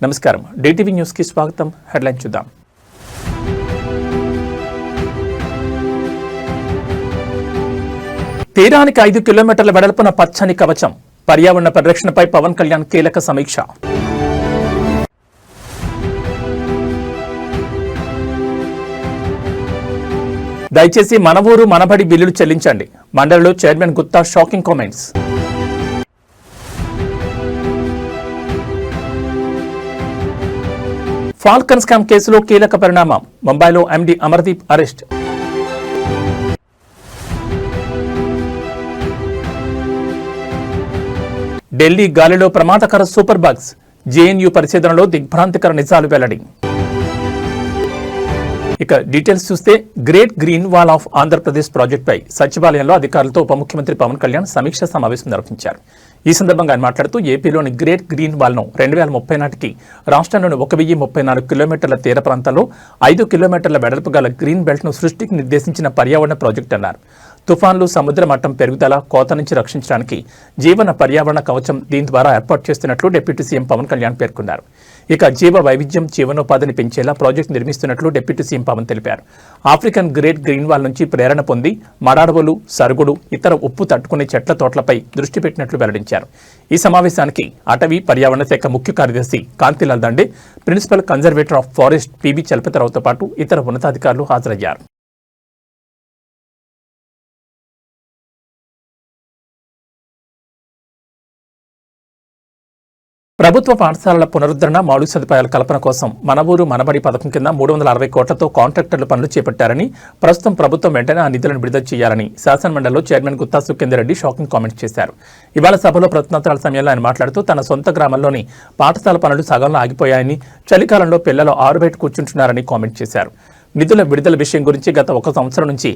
నమస్కారం, డిటివి న్యూస్కి స్వాగతం. హెడ్లైన్ చూద్దాం. తీరానికి 5 కిలోమీటర్ల వెడల్పున పచ్చని కవచం. పర్యావరణ పరిరక్షణపై పవన్ కళ్యాణ్ కీలక సమీక్ష. దయచేసి మన ఊరు మనబడి బిల్లులు చెల్లించండి. మండలిలో chairman Gutha shocking comments. Falcon scam కేసులో కీలక పరిణామం. ముంబైలో ఎండీ అమర్దీప్ అరెస్ట్. ఢిల్లీ గాలిలో ప్రమాదకర సూపర్ బగ్స్. జేఎన్యూ పరిశోధనలో దిగ్భ్రాంతికర నిజాలు వెల్లడి. ఇక డీటెయిల్స్ చూస్తే, గ్రేట్ గ్రీన్ వాల్ ఆఫ్ ఆంధ్రప్రదేశ్ ప్రాజెక్టుపై సచివాలయంలో అధికారులతో ఉప ముఖ్యమంత్రి పవన్ కళ్యాణ్ సమీక్షా సమావేశం నిర్వహించారు. ఈ సందర్భంగా ఆయన మాట్లాడుతూ ఏపీలోని గ్రేట్ గ్రీన్ వాల్ను 2030 నాటికి రాష్ట్రంలోని 1034 కిలోమీటర్ల తీర ప్రాంతాల్లో 5 కిలోమీటర్ల వెడల్పు గల గ్రీన్ బెల్ట్ను సృష్టికి నిర్దేశించిన పర్యావరణ ప్రాజెక్టు అన్నారు. తుఫాన్లు, సముద్ర మట్టం పెరుగుదల, కోత నుంచి రక్షించడానికి జీవన పర్యావరణ కవచం దీని ద్వారా ఏర్పాటు చేస్తున్నట్లు డిప్యూటీ సీఎం పవన్ కళ్యాణ్ పేర్కొన్నారు. ఇక జీవ వైవిధ్యం, జీవనోపాధిని పెంచేలా ప్రాజెక్టు నిర్మిస్తున్నట్లు డిప్యూటీ సీఎం పవన్ తెలిపారు. ఆఫ్రికన్ గ్రేట్ గ్రీన్ వాల్ నుంచి ప్రేరణ పొంది మడాడవులు, సరుగుడు, ఇతర ఉప్పు తట్టుకునే చెట్ల తోటలపై దృష్టి పెట్టినట్లు వెల్లడించారు. ఈ సమావేశానికి అటవీ పర్యావరణ శాఖ ముఖ్య కార్యదర్శి Kantilal Dande, principal conservator of forest PB చలపతిరావుతో పాటు ఇతర ఉన్నతాధికారులు హాజరయ్యారు. ప్రభుత్వ పాఠశాలల పునరుద్ధరణ, మౌలిక సదుపాయాల కల్పన కోసం మన ఊరు మనబడి పథకం కింద 360 కోట్లతో కాంట్రాక్టర్లు పనులు చేపట్టారని, ప్రస్తుతం ప్రభుత్వం వెంటనే ఆ నిధులను విడుదల చేయాలని శాసనమండలిలో chairman Gutha Sukhender Reddy shocking comments చేశారు. ఇవాళ సభలో ప్రశ్నోత్తరాల సమయంలో ఆయన మాట్లాడుతూ తన సొంత గ్రామంలోని పాఠశాల పనులు సగంలో ఆగిపోయాయని, చలికాలంలో పిల్లలు ఆరుబయట కూర్చుంటున్నారని కామెంట్ చేశారు. నిధుల విడుదల విషయం గురించి గత 1 సంవత్సరం నుంచి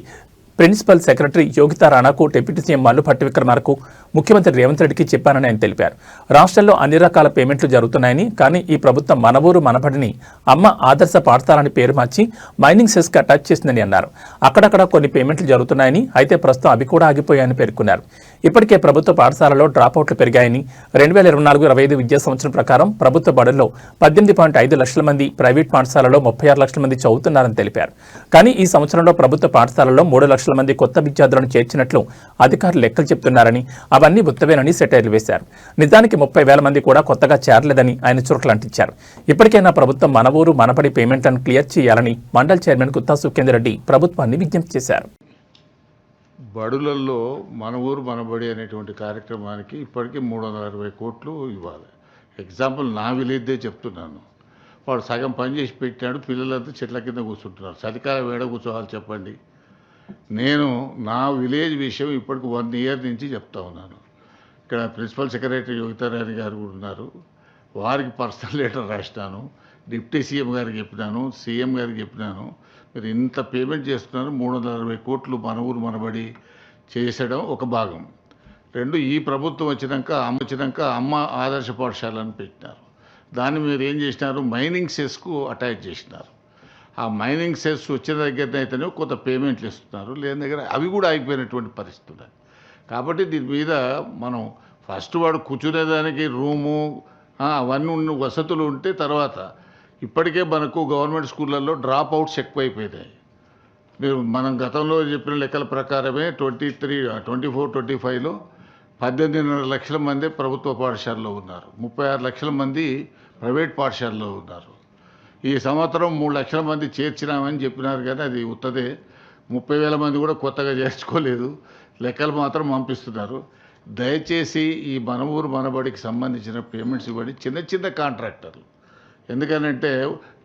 ప్రిన్సిపల్ సెక్రటరీ యోగితా రాణాకు, డిప్యూటీ సీఎం మల్లు భట్టి విక్రమార్కకు, ముఖ్యమంత్రి రేవంత్ రెడ్డికి చెప్పానని ఆయన తెలిపారు. రాష్ట్రంలో అన్ని రకాల పేమెంట్లు జరుగుతున్నాయని, కానీ ఈ ప్రభుత్వం మన ఊరు మనబడిని అమ్మ ఆదర్శ పాఠశాలని పేరు మార్చి మైనింగ్ సెస్కి అటాచ్ చేసిందని అన్నారు. అక్కడక్కడ కొన్ని పేమెంట్లు జరుగుతున్నాయని, అయితే ప్రస్తుతం అవి కూడా ఆగిపోయాయని పేర్కొన్నారు. ఇప్పటికే ప్రభుత్వ పాఠశాలలో డ్రాపౌట్లు పెరిగాయని, 2024-25 విద్యా సంవత్సరం ప్రకారం ప్రభుత్వ బడుల్లో 18.5 లక్షల మంది, ప్రైవేట్ పాఠశాలలో 36 లక్షల మంది చదువుతున్నారని తెలిపారు. కానీ ఈ సంవత్సరంలో ప్రభుత్వ పాఠశాలలో 3 లక్షల మంది కొత్త విద్యార్థులను చేర్చినట్లు అధికారులు లెక్కలు చెప్తున్నారని, అవన్నీ ఉత్తవేనని సెటైర్లు వేశారు. నిజానికి 30,000 మంది కూడా కొత్తగా చేరలేదని ఆయన చురకలంటించారు. ఇప్పటికైనా ప్రభుత్వం మన ఊరు మనబడి పేమెంట్లను క్లియర్ చేయాలని మండలి చైర్మన్ గుత్తా సుఖేందర్ రెడ్డి ప్రభుత్వాన్ని విజ్ఞప్తి చేశారు. బడులలో మన ఊరు మనబడి అనేటువంటి కార్యక్రమానికి ఇప్పటికీ 360 కోట్లు ఇవ్వాలి. ఎగ్జాంపుల్ నా విలేజ్దే చెప్తున్నాను. వాడు సగం పని చేసి పెట్టాడు, పిల్లలంతా చెట్ల కింద కూర్చుంటున్నారు. చలికాలం వేడ కూర్చోవాలి చెప్పండి. నేను నా విలేజ్ విషయం ఇప్పటికి 1 ఇయర్ నుంచి చెప్తా ఉన్నాను. ఇక్కడ ప్రిన్సిపల్ సెక్రటరీ యోగితారాణి గారు కూడా ఉన్నారు. వారికి పర్సనల్ లెటర్ రాసినాను, డిప్యూటీ సీఎం గారికి చెప్పినాను, సీఎం గారికి చెప్పినాను. మీరు ఇంత పేమెంట్ చేస్తున్నారు, 360 కోట్లు మన ఊరు మనబడి చేసడం ఒక భాగం. 2, ఈ ప్రభుత్వం వచ్చినాక అమ్మ ఆదర్శ పాఠశాలను పెట్టినారు. దాన్ని మీరు ఏం చేసినారు, మైనింగ్ సెస్కు అటాచ్ చేసినారు. ఆ మైనింగ్ సెస్ వచ్చిన దగ్గర అయితేనే కొంత పేమెంట్లు ఇస్తున్నారు, లేని దగ్గర అవి కూడా ఆగిపోయినటువంటి పరిస్థితులు. కాబట్టి దీని మీద మనం ఫస్ట్ వాడు కూర్చునేదానికి రూము అవన్నీ వసతులు ఉంటే, తర్వాత ఇప్పటికే మనకు గవర్నమెంట్ స్కూళ్ళల్లో డ్రాప్ అవుట్స్ ఎక్కువైపోయినాయి. మీరు మనం గతంలో చెప్పిన లెక్కల ప్రకారమే 24-25లో 18.5 లక్షల మంది ప్రభుత్వ పాఠశాలలో ఉన్నారు, 36 లక్షల మంది ప్రైవేట్ పాఠశాలలో ఉన్నారు. ఈ సంవత్సరం 3 లక్షల మంది చేర్చినామని చెప్పినారు, కానీ అది ఉత్తదే. 30,000 మంది కూడా కొత్తగా చేర్చుకోలేదు, లెక్కలు మాత్రం పంపిస్తున్నారు. దయచేసి ఈ మన ఊరు మనబడికి సంబంధించిన పేమెంట్స్ ఇవ్వండి. చిన్న చిన్న కాంట్రాక్టర్లు, ఎందుకనంటే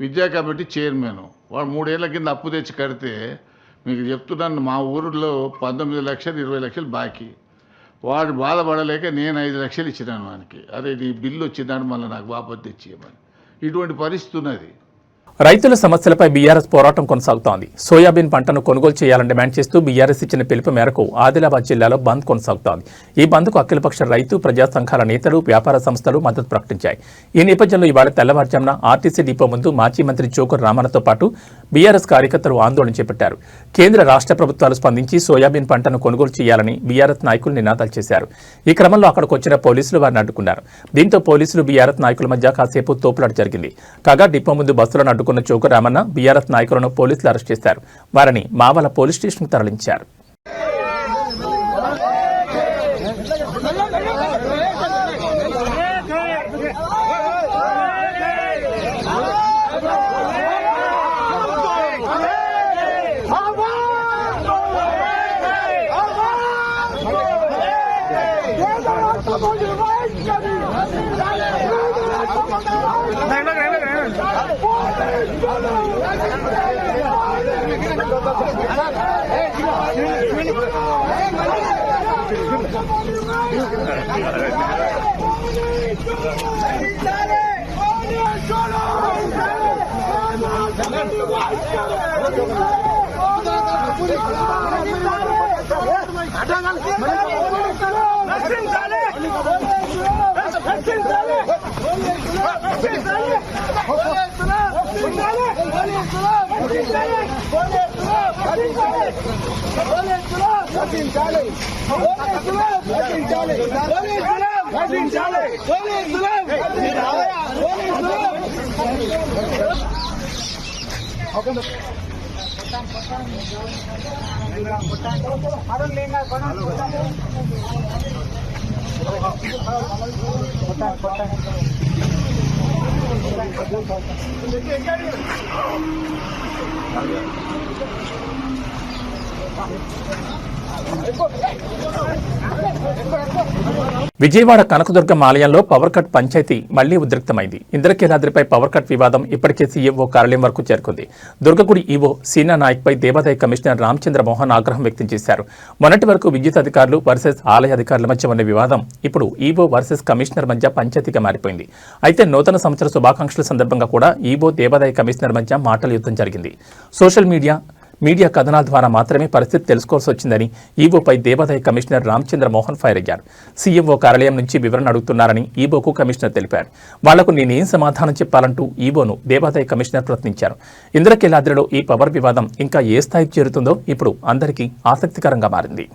విద్యా కమిటీ చైర్మన్ వాడు 3 ఏళ్ల కింద అప్పు తెచ్చి కడితే, మీకు చెప్తున్నాను, మా ఊరిలో 19 లక్షలు 20 లక్షలు బాకీ. వాడు బాధపడలేక నేను 5 లక్షలు ఇచ్చినాను వానికి. అదే నీ బిల్లు వచ్చిందని మళ్ళీ నాకు వాపసు తెచ్చియమని. ఇటువంటి పరిస్థితి ఉన్నది. రైతుల సమస్యలపై బీఆర్ఎస్ పోరాటం కొనసాగుతోంది. సోయాబీన్ పంటను కొనుగోలు చేయాలని డిమాండ్ చేస్తూ బీఆర్ఎస్ ఇచ్చిన పిలుపు మేరకు ఆదిలాబాద్ జిల్లాలో బంద్ కొనసాగుతోంది. ఈ బంద్కు అఖిలపక్ష రైతు ప్రజా సంఘాల నేతలు, వ్యాపార సంస్థలు మద్దతు ప్రకటించాయి. ఈ నేపథ్యంలో ఇవాళ తెల్లవారుజామున ఆర్టీసీ డిపో ముందు మాజీ మంత్రి చోకూరు రామన్నతో పాటు బీఆర్ఎస్ కార్యకర్తలు ఆందోళన చేపట్టారు. కేంద్ర రాష్ట్ర ప్రభుత్వాలు స్పందించి సోయాబీన్ పంటను కొనుగోలు చేయాలని బీఆర్ఎస్ నాయకులు నినాదాలు చేశారు. ఈ క్రమంలో అక్కడికి వచ్చిన పోలీసులు వారిని అడ్డుకున్నారు. దీంతో పోలీసులు బీఆర్ఎస్ నాయకుల మధ్య కాసేపు తోపులాట జరిగింది. కాగా డిపో ముందు బస్సులను అడ్డుకున్న చోకూరు రామన్న బీఆర్ఎస్ నాయకులను పోలీసులు అరెస్ట్ చేశారు. వారిని మావల పోలీస్ స్టేషన్కు తరలించారు. విజయవాడ కనకదుర్గం ఆలయంలో పవర్ కట్ పంచాయతీ మళ్లీ ఉద్రిక్తమైంది. ఇంద్రకీలాద్రిపై పవర్ కట్ వివాదం ఇప్పటికే సీఎంఓ కార్యాలయం వరకు చేరుకుంది. దుర్గగుడి ఈవో సీనా నాయక్పై దేవాదాయ కమిషనర్ రామచంద్ర మోహన్ ఆగ్రహం వ్యక్తం చేశారు. మొన్నటి వరకు విద్యుత్ అధికారులు వర్సెస్ ఆలయ అధికారుల మధ్య ఉన్న వివాదం ఇప్పుడు ఈవో వర్సెస్ కమిషనర్ మధ్య పంచాయతీగా మారిపోయింది. అయితే నూతన సంవత్సర శుభాకాంక్షల సందర్భంగా కూడా ఈవో దేవాదాయ కమిషనర్ మధ్య మాటల యుద్ధం జరిగింది. సోషల్ మీడియా కథనాల ద్వారా మాత్రమే పరిస్థితి తెలుసుకోవాల్సి వచ్చిందని ఈవోపై దేవాదాయ కమిషనర్ రామచంద్ర మోహన్ ఫైర్ అయ్యారు. సీఎంఓ కార్యాలయం నుంచి వివరణ అడుగుతున్నారని ఈవోకు కమిషనర్ తెలిపారు. వాళ్లకు నేనేం సమాధానం చెప్పాలంటూ ఈవోను దేవాదాయ కమిషనర్ ప్రశ్నించారు. ఇంద్రకీలాద్రిలో ఈ పవర్ వివాదం ఇంకా ఏ స్థాయికి చేరుతుందో ఇప్పుడు అందరికీ ఆసక్తికరంగా మారింది.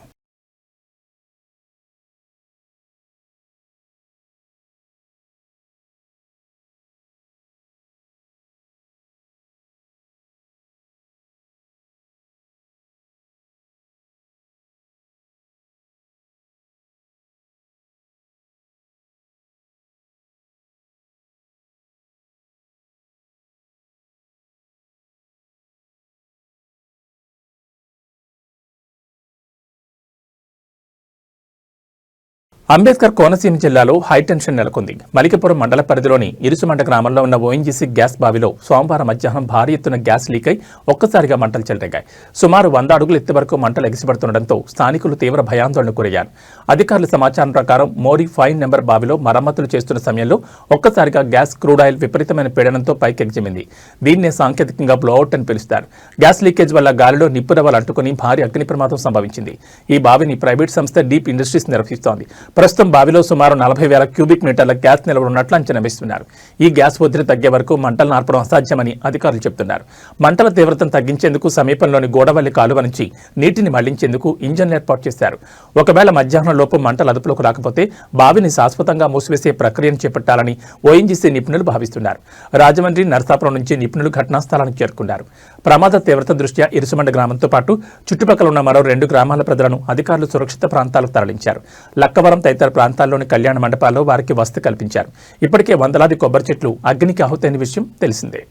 అంబేద్కర్ కోనసీమ జిల్లాలో హైటెన్షన్ నెలకొంది. మలికిపురం మండల పరిధిలోని ఇరుసుమండ గ్రామంలో ఉన్న ఓఎన్జీసీ గ్యాస్ బావిలో సోమవారం మధ్యాహ్నం భారీ ఎత్తున గ్యాస్ లీక్ అయి ఒక్కసారిగా మంటలు చెలరేగాయి. సుమారు 100 అడుగుల ఎత్తు వరకు మంటలు ఎగిసిపడుతుండటంతో స్థానికులు తీవ్ర భయాందోళనకు గురయ్యారు. అధికారుల సమాచారం ప్రకారం మోరీ 5 నెంబర్ బావిలో మరమ్మతులు చేస్తున్న సమయంలో ఒక్కసారిగా గ్యాస్ క్రూడ్ ఆయిల్ విపరీతమైన పీడనంతో పైకెగిజింది. దీన్నే సాంకేతికంగా బ్లోఅవుట్ అని పిలుస్తారు. గ్యాస్ లీకేజ్ వల్ల గాలిలో నిప్పురవ్వలు అంటుకుని భారీ అగ్ని ప్రమాదం సంభవించింది. ఈ బావిని ప్రైవేట్ సంస్థ డీప్ ఇండస్ట్రీస్ నిర్వహిస్తోంది. ప్రస్తుతం బావిలో సుమారు 40,000 క్యూబిక్ మీటర్ల గ్యాస్ నిల్వ ఉన్నట్లు అంచనా వేస్తున్నారు. ఈ గ్యాస్ ఒత్తిడి తగ్గే వరకు మంటలు నార్పడం అసాధ్యమని అధికారులు చెబుతున్నారు. మంటల తీవ్రతను తగ్గించేందుకు సమీపంలోని గోడవల్లి కాలువ నుంచి నీటిని మళ్లించేందుకు ఇంజన్లు ఏర్పాటు చేశారు. ఒకవేళ మధ్యాహ్నం లోపు మంటలు అదుపులోకి రాకపోతే బావిని శాశ్వతంగా మూసివేసే ప్రక్రియను చేపట్టాలని ఓఎన్జీసీ నిపుణులు భావిస్తున్నారు. రాజమండ్రి, నరసాపురం నుంచి నిపుణులు ఘటనా స్థలానికి చేరుకున్నారు. ప్రమాద తీవ్రత దృష్ట్యా ఇరుసుమండ గ్రామంతో పాటు చుట్టుపక్కల ఉన్న మరో 2 గ్రామాల ప్రజలను అధికారులు సురక్షిత ప్రాంతాలకు తరలించారు. లక్కవరం తదితర ప్రాంతాల్లోని కళ్యాణ మండపాల్లో వారికి వసతి కల్పించారు. ఇప్పటికే వందలాది కొబ్బరి చెట్లు అగ్నికి ఆహుతైన విషయం తెలిసిందే.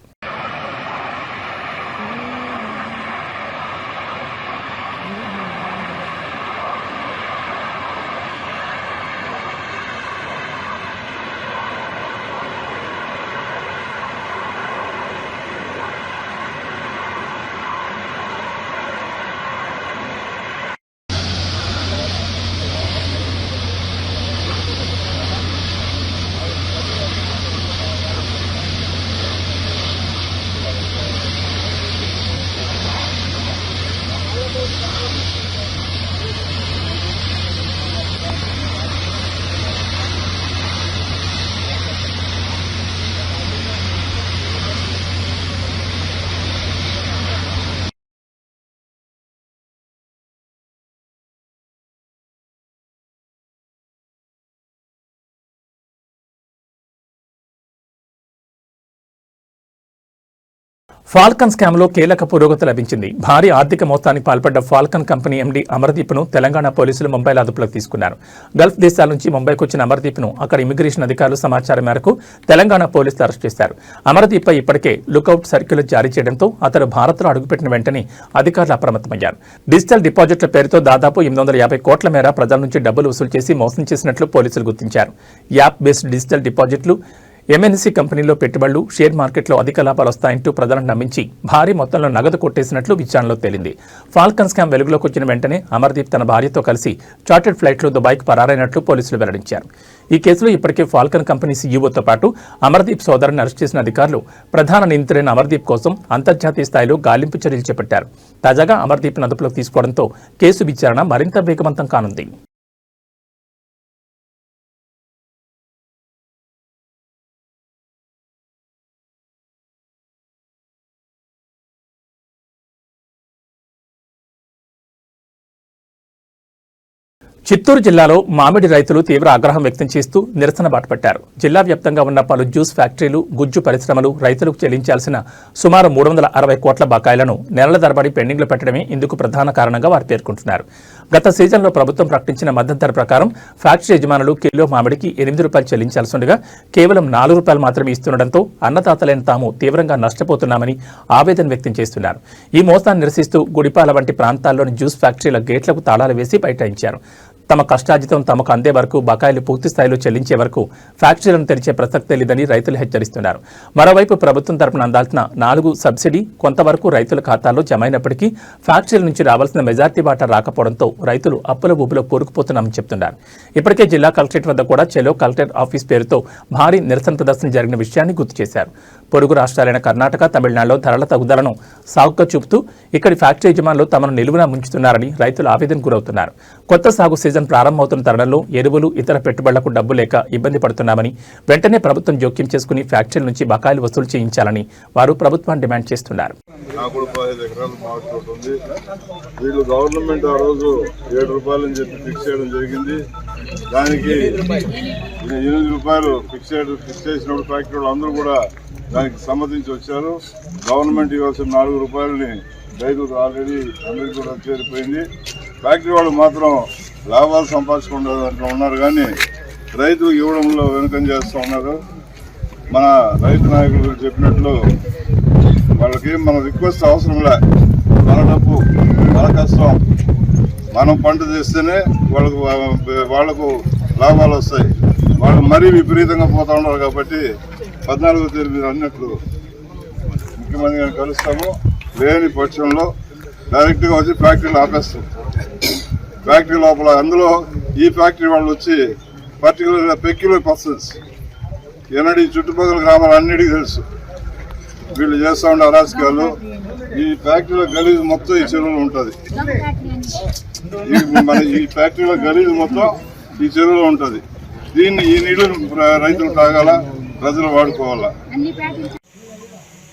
ఫాల్కన్ స్కామ్లో కీలక పురోగతి లభించింది. భారీ ఆర్థిక మోసానికి పాల్పడ్డ ఫాల్కన్ కంపెనీ ఎండీ అమర్దీప్ను తెలంగాణ పోలీసులు ముంబైలో అదుపులోకి తీసుకున్నారు. గల్ఫ్ దేశాల నుంచి ముంబైకి వచ్చిన అమర్దీప్ను అక్కడ ఇమిగ్రేషన్ అధికారుల సమాచారం మేరకు తెలంగాణ పోలీసులు అరెస్ట్ చేశారు. అమర్దీప్పై ఇప్పటికే లుకౌట్ సర్క్యులర్ జారీ చేయడంతో అతను భారత్లో అడుగుపెట్టిన వెంటనే అధికారులు అప్రమత్తమయ్యారు. డిజిటల్ డిపాజిట్ల పేరుతో దాదాపు 850 కోట్ల మేర ప్రజల నుంచి డబ్బులు వసూలు చేసి మోసం చేసినట్లు పోలీసులు గుర్తించారు. యాప్ బేస్డ్ డిజిటల్ డిపాజిట్లు, ఎంఎన్సీ కంపెనీలో పెట్టుబడులు, షేర్ మార్కెట్లో అధిక లాభాలు వస్తాయంటూ ప్రజలను నమ్మించి భారీ మొత్తంలో నగదు కొట్టేసినట్లు విచారణలో తేలింది. ఫాల్కన్ స్కామ్ వెలుగులోకి వచ్చిన వెంటనే అమర్దీప్ తన భార్యతో కలిసి చార్టెడ్ ఫ్లైట్లో దుబాయ్కి పరారైనట్లు పోలీసులు వెల్లడించారు. ఈ కేసులో ఇప్పటికే ఫాల్కన్ కంపెనీ సీఈఓతో పాటు అమర్దీప్ సోదరుని అరెస్ట్ చేసిన అధికారులు ప్రధాన నిందితుడైన అమర్దీప్ కోసం అంతర్జాతీయ స్థాయిలో గాలింపు చర్యలు చేపట్టారు. తాజాగా అమర్దీప్ను అదుపులోకి తీసుకోవడంతో కేసు విచారణ మరింత వేగవంతం కానుంది. చిత్తూరు జిల్లాలో మామిడి రైతులు తీవ్ర ఆగ్రహం వ్యక్తం చేస్తూ నిరసన బాటపట్టారు. జిల్లా వ్యాప్తంగా ఉన్న పలు జ్యూస్ ఫ్యాక్టరీలు, గుజ్జు పరిశ్రమలు రైతులకు చెల్లించాల్సిన సుమారు 360 కోట్ల బకాయిలను నెలల తరబడి పెండింగ్లో పెట్టడమే ఇందుకు ప్రధాన కారణంగా వారు పేర్కొంటున్నారు. గత సీజన్లో ప్రభుత్వం ప్రకటించిన మద్దతు ధర ప్రకారం ఫ్యాక్టరీ యజమానులు కిలో మామిడికి 8 రూపాయలు చెల్లించాల్సి ఉండగా కేవలం 4 రూపాయలు మాత్రమే ఇస్తుండటంతో అన్నదాతలైన తాము తీవ్రంగా నష్టపోతున్నామని ఆవేదన వ్యక్తం చేస్తున్నారు. ఈ మోసాన్ని నిరసిస్తూ గుడిపాల వంటి ప్రాంతాల్లోని జ్యూస్ ఫ్యాక్టరీల గేట్లకు తాళాలు వేసి బైఠాయించారు. తమ కష్టార్జితం తమకు అందే వరకు బకాయిలు పూర్తి స్థాయిలో చెల్లించే వరకు ఫ్యాక్టరీలను తెరిచే ప్రసక్తే లేదని రైతులు హెచ్చరిస్తున్నారు. మరోవైపు ప్రభుత్వం తరపున అందాల్సిన 4 సబ్సిడీ కొంతవరకు రైతుల ఖాతాల్లో జమ అయినప్పటికీ ఫ్యాక్టరీల నుంచి రావాల్సిన మెజార్టీ వాటా రాకపోవడంతో రైతులు అప్పుల ఊబిలో కూరుకుపోతున్నామని చెప్తున్నారు. ఇప్పటికే జిల్లా కలెక్టరేట్ వద్ద కూడా చెలో కలెక్టర్ ఆఫీస్ పేరుతో భారీ నిరసన ప్రదర్శన జరిగిన విషయాన్ని గుర్తు చేశారు. పొరుగు రాష్ట్రాలైన కర్ణాటక, తమిళనాడులో ధరల తగ్గుదలను సాగుగా చూపుతూ ఇక్కడి ఫ్యాక్టరీ యజమానులు తమను నిలువునా ముంచుతున్నారని రైతులు ఆవేదన గురవుతున్నారు. కొత్త సాగు సీజన్ ప్రారంభమవుతున్న తరుణంలో ఎరువులు, ఇతర పెట్టుబడులకు డబ్బు లేక ఇబ్బంది పడుతున్నామని, వెంటనే ప్రభుత్వం జోక్యం చేసుకుని ఫ్యాక్టరీల నుంచి బకాయిలు వసూలు చేయించాలని వారు ప్రభుత్వాన్ని డిమాండ్ చేస్తున్నారు. వీళ్ళు గవర్నమెంట్ ఆ రోజు 7 రూపాయలని చెప్పి ఫిక్స్ చేయడం జరిగింది. దానికి 8 రూపాయలు ఫిక్స్ చేసినప్పుడు ఫ్యాక్టరీ వాళ్ళు అందరూ కూడా దానికి సమ్మతించి వచ్చారు. గవర్నమెంట్ ఇవ్వాల్సిన 4 రూపాయలని రైతులకు ఆల్రెడీ అందరికీ కూడా చేరిపోయింది. ఫ్యాక్టరీ వాళ్ళు మాత్రం లాభాలు సంపాదించుకుంటూ ఉన్నారు, కానీ రైతులు ఇవ్వడంలో వెనుకం చేస్తూ ఉన్నారు. మన రైతు నాయకులు చెప్పినట్లు వాళ్ళకి మన రిక్వెస్ట్ అవసరంలే. మన డబ్బు, మన కష్టం, మనం పంట చేస్తేనే వాళ్లకు లాభాలు వస్తాయి. వాళ్ళు మరీ విపరీతంగా పోతూ ఉన్నారు. కాబట్టి 14వ తేదీ మీరు అన్నట్లు ముఖ్యమంత్రి గారిని కలుస్తాము. లేని పక్షంలో డైరెక్ట్గా వచ్చి ఫ్యాక్టరీలు ఆపేస్తాం. ఫ్యాక్టరీ లోపల అందులో ఈ ఫ్యాక్టరీ వాళ్ళు వచ్చి పర్టికులర్గా పెక్యులర్ పర్సన్స్ ఎన్నడీ చుట్టుపక్కల గ్రామాలు అన్నిటికీ తెలుసు. వీళ్ళు చేస్తూ ఉండే అరాచకాలు. ఈ ఫ్యాక్టరీలో గలీజు మొత్తం ఈ చెరువులో ఉంటుంది. మన ఈ ఫ్యాక్టరీలో గలీజు మొత్తం ఈ చెరువులో ఉంటుంది. దీన్ని ఈ నీళ్లు రైతులు తాగాల, ప్రజలు వాడుకోవాలా.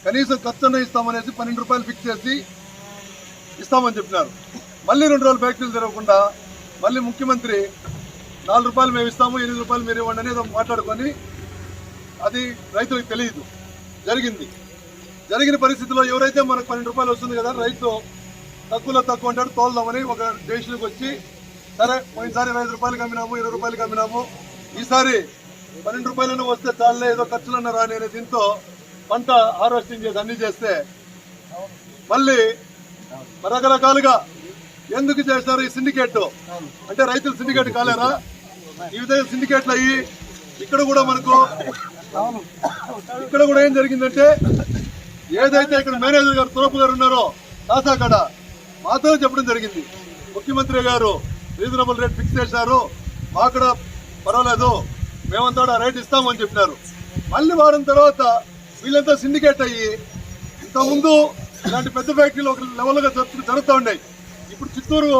కనీసం ఖర్చున్న ఇస్తామనేసి 12 రూపాయలు ఫిక్స్ చేసి ఇస్తామని చెప్పినారు. మళ్ళీ 2 రోజులు ఫ్యాక్టరీలు తెరవకుండా మళ్ళీ ముఖ్యమంత్రి 4 రూపాయలు మేము ఇస్తాము, 8 రూపాయలు మీరు ఇవ్వండి అనేది మాట్లాడుకొని అది రైతులకు తెలియదు. జరిగిన పరిస్థితిలో ఎవరైతే మనకు 12 రూపాయలు వస్తుంది కదా, రైతు తక్కువలో తక్కువ అంటాడు, తోలుదామని ఒక డెసిషన్కి వచ్చి సరే పోయినసారి 5 రూపాయలకి అమ్మినాము, 20 రూపాయలకి అమ్మినాము, ఈసారి 12 రూపాయలను వస్తే చాలే ఏదో ఖర్చులన్నా రాని అనే దీంతో పంట హార్వెస్టింగ్ చేసి అన్ని చేస్తే మళ్ళీ రకరకాలుగా ఎందుకు చేస్తారు ఈ సిండికేట్ అంటే రైతులు సిండికేట్ కాలేరా? ఈ విధంగా సిండికేట్లు అయ్యి ఇక్కడ కూడా ఏం జరిగిందంటే ఏదైతే ఇక్కడ మేనేజర్ గారు తురపు గారు ఉన్నారో కాసాకాడ మాతో చెప్పడం జరిగింది. ముఖ్యమంత్రి గారు రీజనబుల్ రేట్ ఫిక్స్ చేశారు, మాకు పర్వాలేదు, మేమంతా రేట్ ఇస్తామని చెప్పినారు. మళ్ళీ వారం తర్వాత వీళ్ళంతా సిండికేట్ అయ్యి ఇంతకుముందు ఇలాంటి పెద్ద ఫ్యాక్టరీలు ఒక లెవెల్గా జరుగుతూ ఉన్నాయి. ఇప్పుడు చిత్తూరు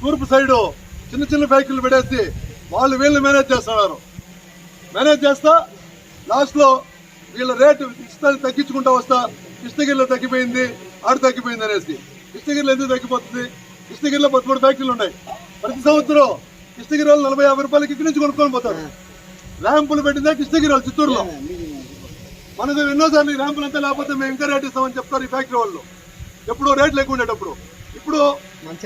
తూర్పు సైడు చిన్న చిన్న ఫ్యాక్టరీలు పెట్టేసి వాళ్ళు వీళ్ళు మేనేజ్ చేస్తున్నారు. మేనేజ్ చేస్తా లాస్ట్లో వీళ్ళ రేటు ఇష్టాన్ని తగ్గించుకుంటా వస్తా కృష్ణగిరిలో తగ్గిపోయింది, ఆడ తగ్గిపోయింది అనేసి. కృష్ణగిరిలో ఎందుకు తగ్గిపోతుంది? కృష్ణగిరిలో 13 ఫ్యాక్టరీలు ఉన్నాయి. ప్రతి సంవత్సరం కృష్ణగిరి వాళ్ళు 40-50 రూపాయలకి ఇక్కడి నుంచి కొనుక్కొని పోతారు. ర్యాంపులు పెట్టిందే కృష్ణగిరి వాళ్ళు చిత్తూరులో. మనకు ఎన్నోసార్లు ఈ ర్యాంపులు అంతా లేకపోతే మేము ఇంకా రేట్ ఇస్తామని చెప్తారు ఈ ఫ్యాక్టరీ వాళ్ళు. ఎప్పుడో రేట్లు ఎక్కువ ఉండేటప్పుడు ఇప్పుడు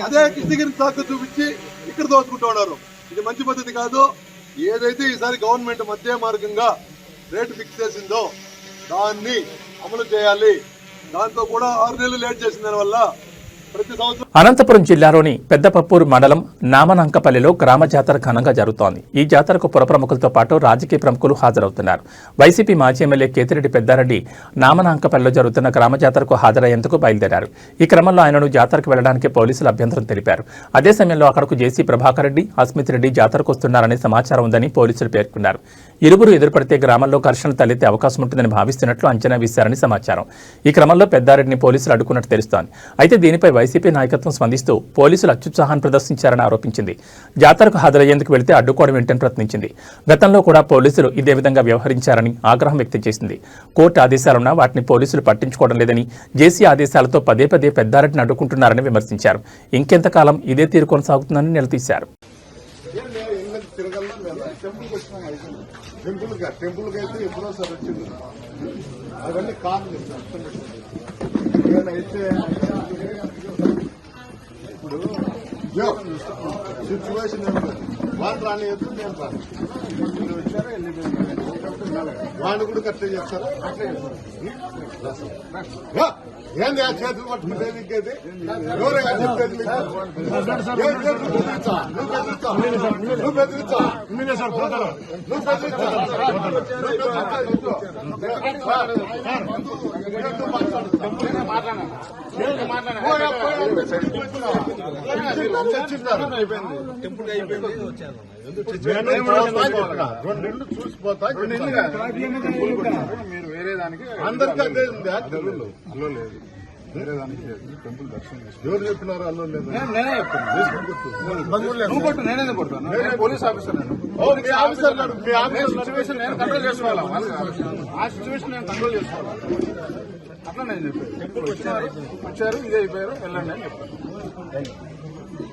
అదే కృష్ణగిరి సాకు చూపించి ఇక్కడ దోచుకుంటూ ఉన్నారు. ఇది మంచి పద్ధతి కాదు. ఏదైతే ఈసారి గవర్నమెంట్ మధ్య మార్గంగా రేటు ఫిక్స్ చేసిందో దాన్ని అమలు చేయాలి. దాంతో కూడా 6 నెలలు లేట్ చేసిన దానివల్ల ప్రతి సంవత్సరం. అనంతపురం జిల్లాలోని పెద్దపప్పూరు మండలం నామనంకపల్లిలో గ్రామ జాతర ఘనంగా జరుగుతోంది. ఈ జాతరకు పుర ప్రముఖులతో పాటు రాజకీయ ప్రముఖులు హాజరవుతున్నారు. వైసీపీ మాజీ ఎమ్మెల్యే కేతిరెడ్డి పెద్దారెడ్డి నామనంకపల్లిలో జరుగుతున్న గ్రామ జాతరకు హాజరయ్యేందుకు బయలుదేరారు. ఈ క్రమంలో ఆయనను జాతరకు వెళ్లడానికి పోలీసులు అభ్యంతరం తెలిపారు. అదే సమయంలో అక్కడకు జేసీ ప్రభాకర్ రెడ్డి, అస్మిత్ రెడ్డి జాతరకు వస్తున్నారనే సమాచారం ఉందని పోలీసులు పేర్కొన్నారు. ఇరువురు ఎదురుపడితే గ్రామంలో ఘర్షణ తలెత్తే అవకాశం ఉంటుందని భావిస్తున్నట్లు అంచనా వేశారని సమాచారం. ఈ క్రమంలో పెద్దారెడ్డిని పోలీసులు అడ్డుకున్నట్టు తెలుస్తోంది. అయితే దీనిపై వైసీపీ నాయకత్వం స్పందిస్తూ పోలీసులు అత్యుత్సాహాన్ని ప్రదర్శించారని ఆరోపించింది. జాతరకు హాజరయ్యేందుకు వెళితే అడ్డుకోవడం ఏంటని ప్రశ్నించింది. గతంలో కూడా పోలీసులు ఇదే విధంగా వ్యవహరించారని ఆగ్రహం వ్యక్తం చేసింది. కోర్టు ఆదేశాలున్నా వాటిని పోలీసులు పట్టించుకోవడం లేదని, జేసీ ఆదేశాలతో పదే పదే పెద్దారెడ్డిని అడ్డుకుంటున్నారని విమర్శించారు. ఇంకెంతకాలం ఇదే తీరు కొనసాగుతుందని నిలదీశారు. టెంపుల్ అయితే ఎప్పుడో సార్ వచ్చింది. అవన్నీ కాదు అయితే ఇప్పుడు సిచ్యువేషన్ వాళ్ళు రానియద్దు, నేను రాను. మీరు వచ్చారా వాళ్ళు కూడా కట్టే చేస్తారా? ఏంది ఆ చేతులు పట్టుకుంటే నీకేది ఎవరైనా చెప్పేది? నువ్వు బెదిరించా చూసిపోతా. మీరు వేరే దానికి అందరికీ అదే ఉంది. అల్లో లేదు, వేరే దానికి లేదు. టెంపుల్ దర్శనం ఎవరు చెప్పినారు? అల్లో లేదు. నేనే చెప్తాను. పోలీస్ ఆఫీసర్ మీ ఆఫీసర్ మీ ఆఫీసర్ సిచ్యువేషన్ నేను కంట్రోల్ చేసుకోవాలి. ఆ సిచ్యువేషన్ నేను కంట్రోల్ చేసుకోవాలి. అట్లా నేను చెప్పాను. టెంపుల్ వచ్చారు ఇదే అయిపోయారు, వెళ్ళండి అని చెప్పాను.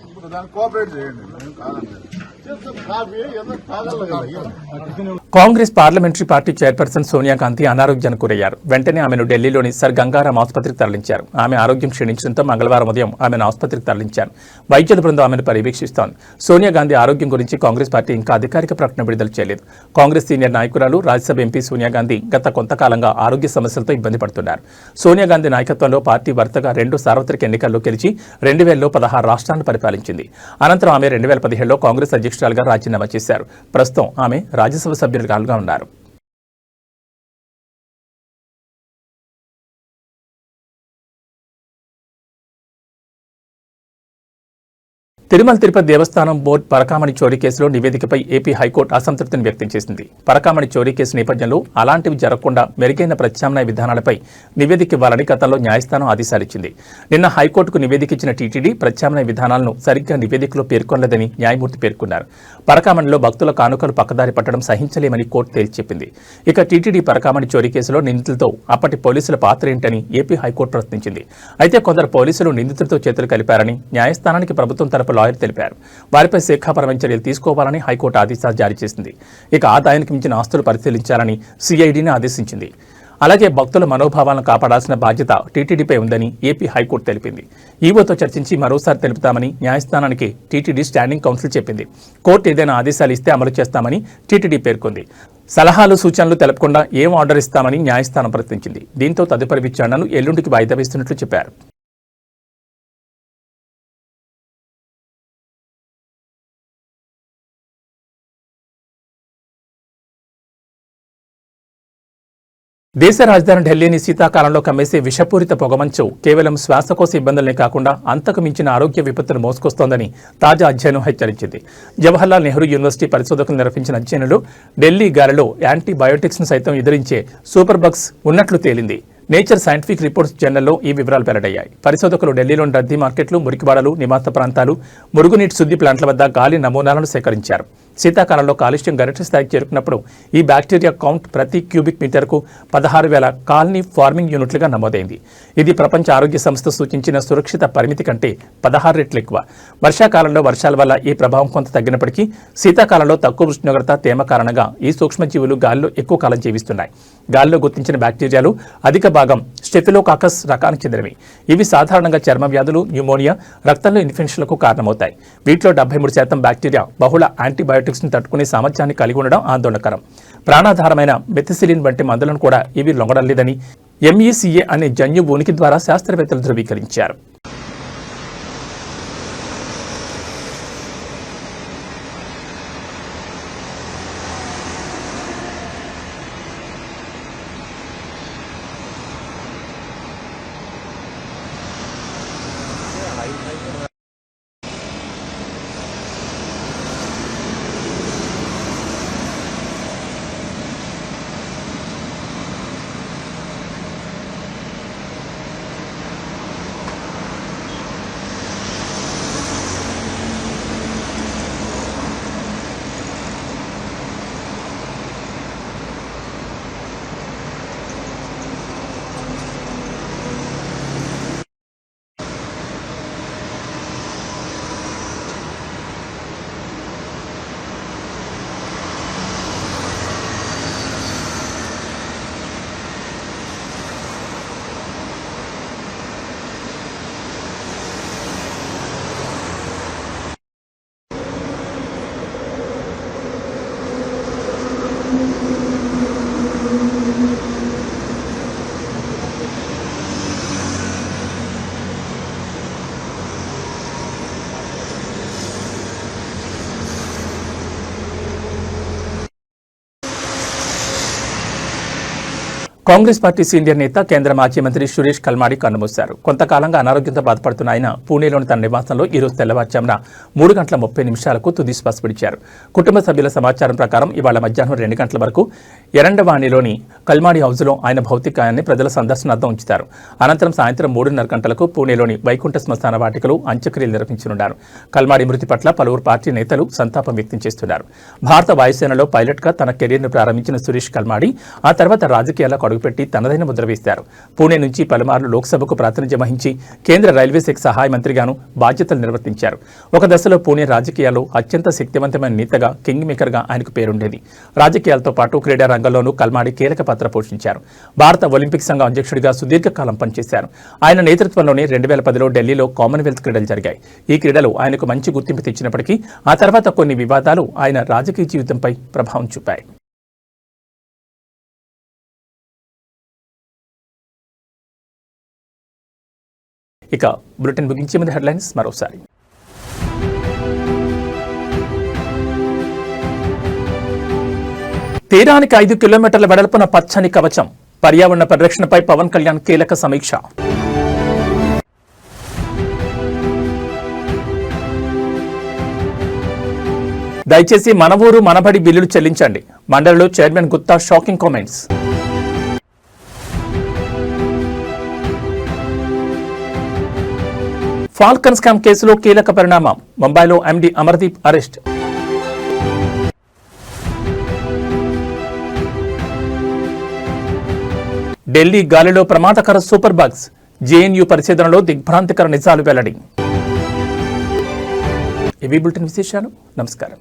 ఇప్పుడు దాన్ని కోఆపరేట్ చేయండి. నేను కాదండి. Congress parliamentary party chairperson Sonia Gandhi అనారోగ్యానికి గురయ్యారు. వెంటనే ఆమెను ఢిల్లీలోని సర్ గంగారాం ఆసుపత్రికి తరలించారు. ఆమె ఆరోగ్యం క్షీణించడంతో మంగళవారం ఉదయం ఆమెను ఆసుపత్రికి తరలించారు. వైద్యుల బృందం ఆమెను పర్యవేక్షిస్తోంది. సోనియా గాంధీ ఆరోగ్యం గురించి కాంగ్రెస్ పార్టీ ఇంకా అధికారిక ప్రకటన విడుదల చేయలేదు. కాంగ్రెస్ సీనియర్ నాయకురాలు, రాజ్యసభ ఎంపీ సోనియా గాంధీ గత కొంతకాలంగా ఆరోగ్య సమస్యలతో ఇబ్బంది పడుతున్నారు. సోనియా గాంధీ నాయకత్వంలో పార్టీ వరుసగా 2 సార్వత్రిక ఎన్నికల్లో గెలిచి 2000లో 16 రాష్ట్రాలను పరిపాలించింది. అనంతరం ఆమె 2017లో కాంగ్రెస్ అధ్యక్షురాలుగా రాజీనామా చేశారు. ప్రస్తుతం ఆమె రాజ్యసభ సభ్యులుగా ఉన్నారు. తిరుమల తిరుపతి దేవస్థానం బోర్డు పరకామణి చోరీ కేసులో నివేదికపై ఏపీ హైకోర్టు అసంతృప్తిని వ్యక్తం చేసింది. పరకామణి చోరీ కేసు నేపథ్యంలో అలాంటివి జరగకుండా మెరుగైన ప్రత్యామ్నాయ విధానాలపై నివేదిక ఇవ్వాలని గతంలో న్యాయస్థానం ఆదేశాలిచ్చింది. నిన్న హైకోర్టుకు నివేదిక ఇచ్చిన టీటీడీ ప్రత్యామ్నాయ విధానాలను సరిగ్గా నివేదికలో పేర్కొనలేదని న్యాయమూర్తి పేర్కొన్నారు. పరకామణిలో భక్తుల కానుకలు పక్కదారి పట్టడం సహించలేమని కోర్టు తేల్చి చెప్పింది. ఇక టీటీడీ పరకామణి చోరీ కేసులో నిందితులతో అప్పటి పోలీసుల పాత్ర ఏంటని ఏపీ హైకోర్టు ప్రశ్నించింది. అయితే కొందరు పోలీసులు నిందితులతో చేతులు కలిపారని న్యాయస్థానానికి ప్రభుత్వం తరపు లాయర్ తెలిపారు. వారిపై శాఖాపరమైన చర్యలు తీసుకోవాలని హైకోర్టు ఆదేశాలు జారీ చేసింది. ఇక ఆదాయానికి మించిన ఆస్తులు పరిశీలించాలని సిఐడిని ఆదేశించింది. అలాగే భక్తుల మనోభావాలను కాపాడాల్సిన బాధ్యత టీటీడీపై ఉందని ఏపీ హైకోర్టు తెలిపింది. ఈవోతో చర్చించి మరోసారి తెలుపుతామని న్యాయస్థానానికి టీటీడీ స్టాండింగ్ కౌన్సిల్ చెప్పింది. కోర్టు ఏదైనా ఆదేశాలు ఇస్తే అమలు చేస్తామని టీటీడీ పేర్కొంది. సలహాలు సూచనలు తెలపకుండా ఏం ఆర్డర్ ఇస్తామని న్యాయస్థానం ప్రశ్నించింది. దీంతో తదుపరి విచారణను ఎల్లుండికి వాయిదా వేస్తున్నట్లు చెప్పారు. దేశ రాజధాని ఢిల్లీని శీతాకాలంలో కమ్మేసే విషపూరిత పొగమంచు కేవలం శ్వాసకోశ ఇబ్బందులనే కాకుండా అంతకు మించిన ఆరోగ్య విపత్తును మోసుకొస్తోందని తాజా అధ్యయనం హెచ్చరించింది. జవహర్లాల్ నెహ్రూ యూనివర్సిటీ పరిశోధకులు నిర్వహించిన అధ్యయనంలో ఢిల్లీ గాలిలో యాంటీబయోటిక్స్ను సైతం ఎదిరించే సూపర్ బగ్స్ ఉన్నట్లు తేలింది. నేచర్ సైంటిఫిక్ రిపోర్ట్స్ జర్నల్లో ఈ వివరాలు వెల్లడయ్యాయి. పరిశోధకులు ఢిల్లీలోని రద్దీ మార్కెట్లు, మురికివాడలు, నివాస ప్రాంతాలు, మురుగునీటి శుద్ధి ప్లాంట్ల వద్ద గాలి నమూనాలను సేకరించారు. శీతాకాలంలో కాలుష్యం గరిష్ట స్థాయికి చేరుకున్నప్పుడు ఈ బ్యాక్టీరియా కౌంట్ ప్రతి క్యూబిక్ మీటర్కు 16,000 కాలనీ ఫార్మింగ్ యూనిట్లుగా నమోదైంది. ఇది ప్రపంచ ఆరోగ్య సంస్థ సూచించిన సురక్షిత పరిమితి కంటే 16 రెట్లు ఎక్కువ. వర్షాకాలంలో వర్షాల వల్ల ఈ ప్రభావం కొంత తగ్గినప్పటికీ శీతాకాలంలో తక్కువ ఉష్ణోగ్రత, తేమ కారణంగా ఈ సూక్ష్మజీవులు గాలిలో ఎక్కువ కాలం జీవిస్తున్నాయి. గాలిలో గుర్తించిన బ్యాక్టీరియాలు అధిక భాగం స్టెఫిలోకాకస్ రకానికి చెందినవి. ఇవి సాధారణంగా చర్మ వ్యాధులు, న్యూమోనియా, రక్తంలో ఇన్ఫెక్షన్లకు కారణమవుతాయి. వీటిలో 73% బ్యాక్టీరియా బహుళ యాంటీబయోటిక్స్ ను తట్టుకునే సామర్థ్యాన్ని కలిగి ఉండడం ఆందోళనకరం. ప్రాణాధారమైన మెథిసిలిన్ వంటి మందులను కూడా ఇవి లొంగడం లేదని MECA అనే జన్యు ఉనికి ద్వారా శాస్త్రవేత్తలు ధృవీకరించారు. కాంగ్రెస్ పార్టీ సీనియర్ నేత, కేంద్ర మాజీ మంత్రి సురేష్ కల్మాడి కన్నుమూశారు. కొంతకాలంగా అనారోగ్యంతో బాధపడుతున్న ఆయన పూణేలోని తన నివాసంలో ఈ రోజు తెల్లవారుజామున 3:30 తుది శ్వాస విడిచారు. కుటుంబ సభ్యుల సమాచారం ప్రకారం ఇవాళ మధ్యాహ్నం 2 గంటల వరకు ఎరండవాణిలోని కల్మాడి హౌజ్లో ఆయన భౌతికాయాన్ని ప్రజల సందర్శనార్థం ఉంచుతారు. అనంతరం సాయంత్రం 3:30 గంటలకు పూణేలోని వైకుంఠ శ్మశాన వాటికలో అంత్యక్రియలు నిర్వహించనున్నారు. కల్మాడి మృతి పట్ల పలువురు పార్టీ నేతలు సంతాపం వ్యక్తం చేస్తున్నారు. భారత వాయుసేనలో పైలట్గా తన కెరీర్ను ప్రారంభించిన సురేష్ కల్మాడి ఆ తర్వాత రాజకీయాలకు పెట్టి తనదైన ముద్ర వేశారు. పూణే నుంచి పలుమార్లు లోక్సభకు ప్రాతినిధ్యం వహించి కేంద్ర రైల్వే శాఖ సహాయ మంత్రిగాను బాధ్యతలు నిర్వర్తించారు. ఒక దశలో పూణే రాజకీయాల్లో అత్యంత శక్తివంతమైన నేతగా, కింగ్ మేకర్గా ఆయనకు పేరుండేది. రాజకీయాలతో పాటు క్రీడా రంగంలోనూ కల్మాడి కీలక పాత్ర పోషించారు. భారత ఒలింపిక్ సంఘం అధ్యక్షుడిగా సుదీర్ఘకాలం పనిచేశారు. ఆయన నేతృత్వంలోనే 2010లో ఢిల్లీలో కామన్వెల్త్ క్రీడలు జరిగాయి. ఈ క్రీడలు ఆయనకు మంచి గుర్తింపు తెచ్చినప్పటికీ ఆ తర్వాత కొన్ని వివాదాలు ఆయన రాజకీయ జీవితంపై ప్రభావం చూపాయి. ఇక బులెటిన్ ముగించే ముందు హెడ్లైన్స్ మరోసారి. తీరానికి 5 కిలోమీటర్ల వెడల్పున పచ్చని కవచం, పర్యావరణ పరిరక్షణపై పవన్ కళ్యాణ్ కీలక సమీక్ష. దయచేసి మన ఊరు మనబడి బిల్లులు చెల్లించండి, మండలిలో chairman Gutha shocking comments. Falcon scam కేసులో కీలక పరిణామం, ముంబైలో ఎండీ అమర్దీప్ అరెస్ట్. ఢిల్లీ గాలిలో ప్రమాదకర సూపర్ బగ్స్, జేఎన్యూ పరిశోధనలో దిగ్భ్రాంతికర నిజాలు వెల్లడి. ఇవి బులెటిన్ విశేషాలు. నమస్కారం.